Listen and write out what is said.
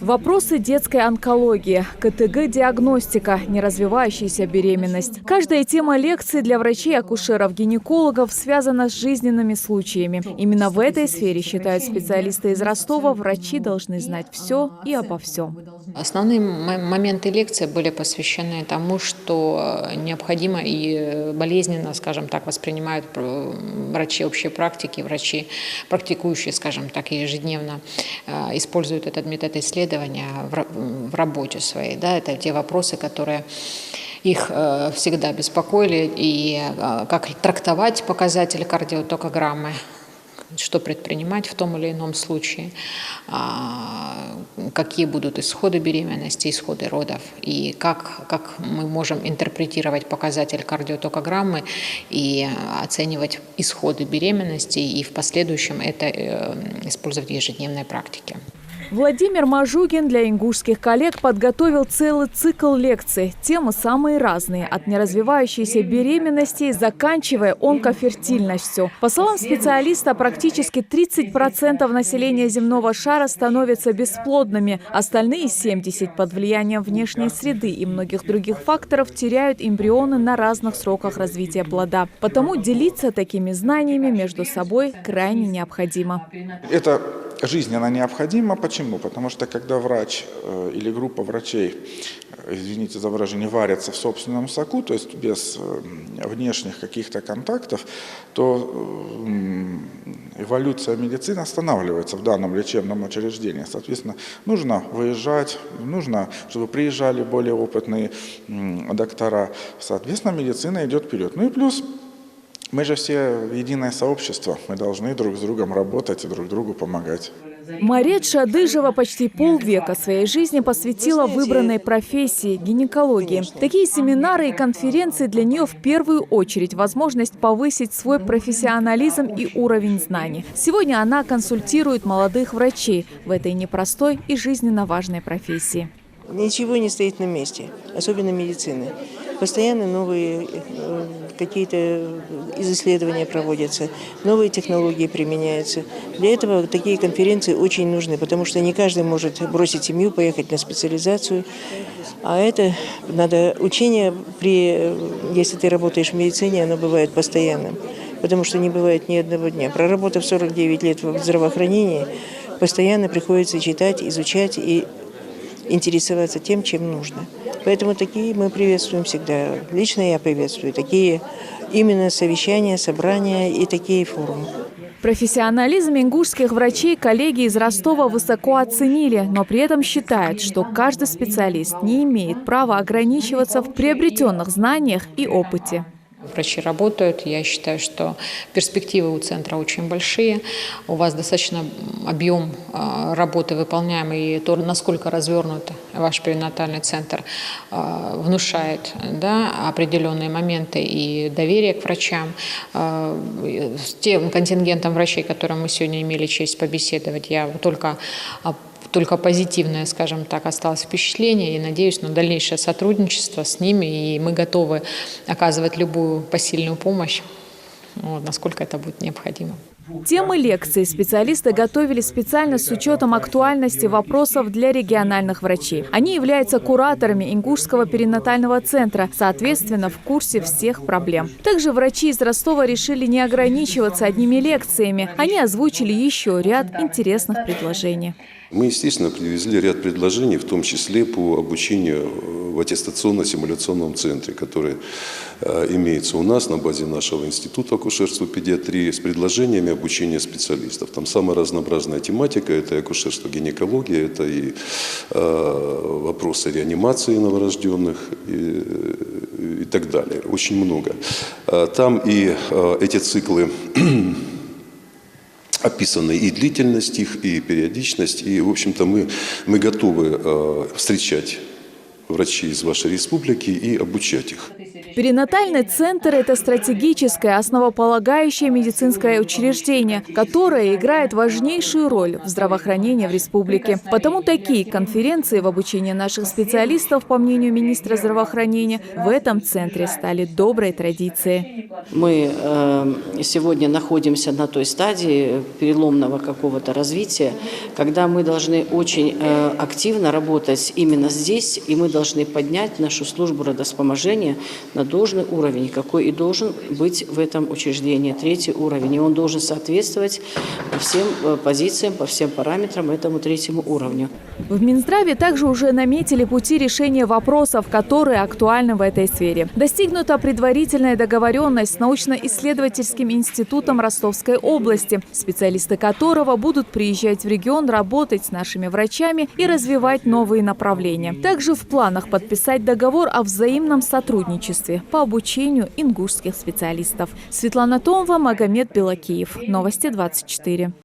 Вопросы детской онкологии, КТГ-диагностика, неразвивающаяся беременность. Каждая тема лекции для врачей-акушеров-гинекологов связана с жизненными случаями. Именно в этой сфере, считают специалисты из Ростова, врачи должны знать все и обо всем. Основные моменты лекции были посвящены тому, что необходимо и болезненно, скажем так, воспринимают врачи общей практики, врачи, практикующие, скажем так, ежедневно используют этот метод исследования в работе своей. Да, это те вопросы, которые их всегда беспокоили, и как трактовать показатели кардиотокограммы, что предпринимать в том или ином случае, какие будут исходы беременности, исходы родов, и как мы можем интерпретировать показатель кардиотокограммы и оценивать исходы беременности, и в последующем это использовать в ежедневной практике. Владимир Мажугин для ингушских коллег подготовил целый цикл лекций. Темы самые разные, от неразвивающейся беременности, заканчивая онкофертильностью. По словам специалиста, практически 30% населения земного шара становятся бесплодными. Остальные 70% под влиянием внешней среды и многих других факторов теряют эмбрионы на разных сроках развития плода. Потому делиться такими знаниями между собой крайне необходимо. Это жизненно необходимо. Почему? Потому что когда врач или группа врачей, извините за выражение, варятся в собственном соку, то есть без внешних каких-то контактов, то эволюция медицины останавливается в данном лечебном учреждении. Соответственно, нужно выезжать, нужно, чтобы приезжали более опытные доктора. Соответственно, медицина идет вперед. Ну и плюс, мы же все единое сообщество, мы должны друг с другом работать и друг другу помогать. Марет Шадыжева почти полвека своей жизни посвятила выбранной профессии – гинекологии. Такие семинары и конференции для нее в первую очередь возможность повысить свой профессионализм и уровень знаний. Сегодня она консультирует молодых врачей в этой непростой и жизненно важной профессии. Ничего не стоит на месте, особенно медицины. Постоянно новые какие-то исследования проводятся, новые технологии применяются. Для этого такие конференции очень нужны, потому что не каждый может бросить семью, поехать на специализацию. А это надо учение, если ты работаешь в медицине, оно бывает постоянным, потому что не бывает ни одного дня. Проработав 49 лет в здравоохранении, постоянно приходится читать, изучать и интересоваться тем, чем нужно. Поэтому такие мы приветствуем всегда. Лично я приветствую такие именно совещания, собрания и такие форумы. Профессионализм ингушских врачей коллеги из Ростова высоко оценили, но при этом считают, что каждый специалист не имеет права ограничиваться в приобретенных знаниях и опыте. Врачи работают. Я считаю, что перспективы у центра очень большие. У вас достаточно объем работы выполняемый, и то, насколько развернут ваш перинатальный центр, внушает, да, определенные моменты и доверие к врачам. С тем контингентом врачей, которым мы сегодня имели честь побеседовать, я только позитивное, скажем так, осталось впечатление, и надеюсь на дальнейшее сотрудничество с ними, и мы готовы оказывать любую посильную помощь, насколько это будет необходимо. Темы лекций специалисты готовили специально с учетом актуальности вопросов для региональных врачей. Они являются кураторами Ингушского перинатального центра, соответственно, в курсе всех проблем. Также врачи из Ростова решили не ограничиваться одними лекциями. Они озвучили еще ряд интересных предложений. Мы, естественно, привезли ряд предложений, в том числе по обучению в аттестационно-симуляционном центре, который имеется у нас на базе нашего института акушерства и педиатрии, с предложениями обучения специалистов. Там самая разнообразная тематика, это и акушерство, гинекология, это и вопросы реанимации новорожденных и так далее. Очень много. Там и эти циклы описаны и длительность их, и периодичность. И, в общем-то, мы готовы встречать врачей из вашей республики и обучать их. Перинатальный центр – это стратегическое, основополагающее медицинское учреждение, которое играет важнейшую роль в здравоохранении в республике. Потому такие конференции в обучении наших специалистов, по мнению министра здравоохранения, в этом центре стали доброй традицией. Мы сегодня находимся на той стадии переломного какого-то развития, когда мы должны очень активно работать именно здесь, и мы должны поднять нашу службу родовспоможения на должный уровень, какой и должен быть в этом учреждении, 3-й уровень. И он должен соответствовать по всем позициям, по всем параметрам этому 3-му уровню. В Минздраве также уже наметили пути решения вопросов, которые актуальны в этой сфере. Достигнута предварительная договоренность с научно-исследовательским институтом Ростовской области, специалисты которого будут приезжать в регион, работать с нашими врачами и развивать новые направления. Также в планах подписать договор о взаимном сотрудничестве по обучению ингушских специалистов. Светлана Томова, Магомед Белакиев. Новости 24.